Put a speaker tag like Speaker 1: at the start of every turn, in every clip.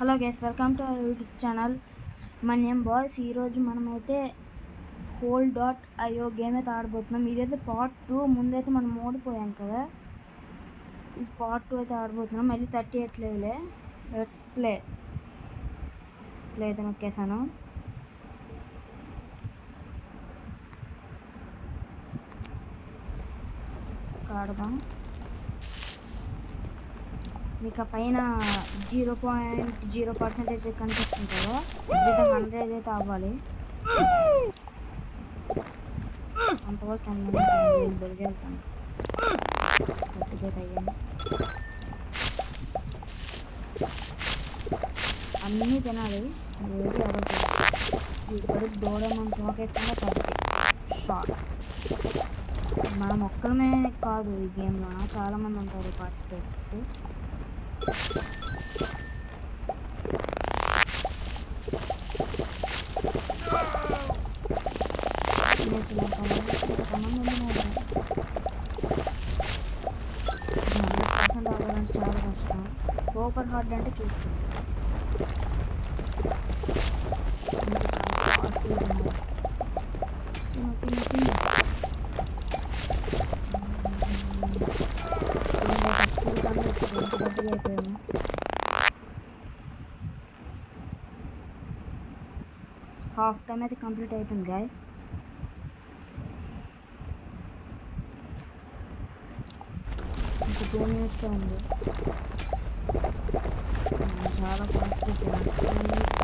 Speaker 1: Hello guys, welcome to our YouTube channel. My name boys. ఈరోజు మనమైతే Hole.io game అయితే ఆడబోతున్నాం. ఇదైతే పార్ట్ 2. ముందైతే మనం ఓడిపోయాం కదా, ఇది పార్ట్ 2 అయితే ఆడబోతున్నాం. మళ్ళీ 38 లెవెలే. లెట్స్ ప్లే అయితే నొక్కేసాను. ఆడదాం. మీకు పైన 0.0% కనిపిస్తుంది కదా, ఇది 100 అయితే అవ్వాలి. అంతవరకు దొరికెళ్తాను. గట్టిగా అయ్యాను. అన్నీ తినాలి, ఏది అడగదు. ఇప్పుడు దూడమని తోకెట్టకుండా పడుతుంది. షార్ట్. మనం ఒక్కరమే కాదు, ఈ గేమ్లో చాలామంది ఉంటారు పార్టిసిపేట్స్. అవ్వాలంటే చాలా కష్టం. సూపర్ హార్డ్ అంటే చూస్తుంది. హాఫ్ టైం అయితే కంప్లీట్ అయిపోయింది గైస్. ఇంకా 2 minutes ఉంది. చాలా ఫాస్ట్ అయిపోయింది. 2 minutes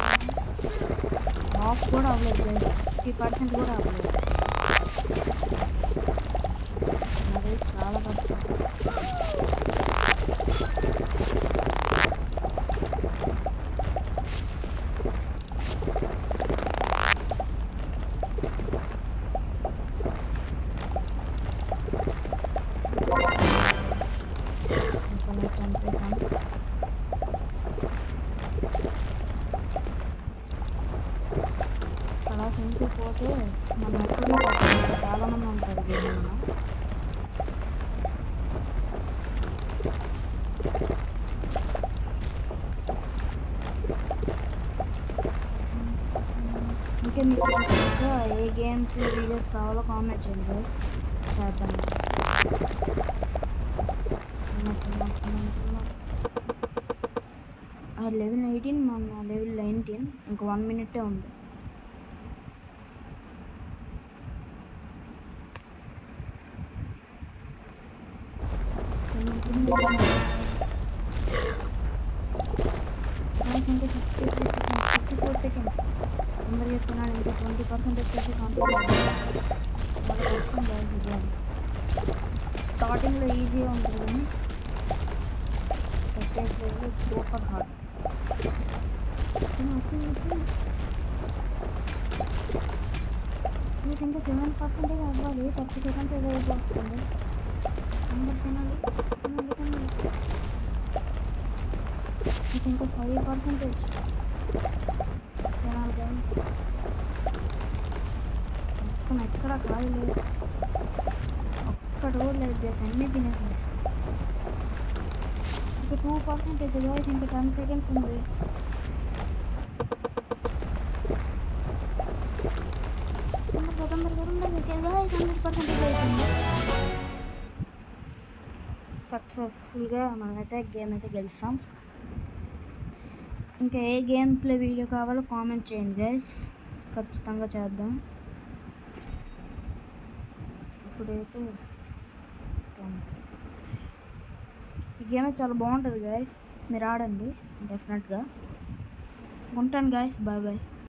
Speaker 1: హాఫ్ కూడా అవ్వలేదు గైస్, 50% కూడా అవ్వలేదు. అది చాలా కష్టం. అలా సింపుల్ పోతే మనం ఎక్కడికి చాలా మంది ఉంటారు గేమ్లో. ఇంకా మీకు ఏ గేమ్స్ వీడియోస్ కావాలో కామెంట్ చేయండి, చేద్దాం. లెవెల్ 18, మన లెవెల్ 19. ఇంకా 1 minute ఉంది. ఇంకా 54 seconds. అందరు చెప్తున్నాను, ఇంకా 20% వచ్చేసి కంప్లీట్. చాలా కష్టం గేమ్. స్టార్టింగ్లో ఈజీగా ఉంటుంది కానీ సూపర్ హార్డ్. ఇంకా 7% అవ్వాలి. 30 seconds ఏదో వస్తుంది. అందరు తినాలి. ఇంకా 5% తినాలి గైస్. మొత్తం ఎక్కడ ఖాళీ లేదు, ఒక్క రోడ్ లేదు గైస్, అన్నీ తినేసాను. ఇంకా 2% గైస్, ఇంకా 10 seconds ఉంది. సక్సెస్ఫుల్గా మనమైతే గేమ్ అయితే గెలుస్తాం. ఇంకా ఏ గేమ్ ప్లే వీడియో కావాలో కామెంట్ చేయండి గైస్, ఖచ్చితంగా చేద్దాం. ఇప్పుడైతే ఈ గేమ్ చాలా బాగుంటుంది గైస్, మీరు ఆడండి డెఫినెట్గా. ఉంటాను గైస్, బాయ్ బాయ్.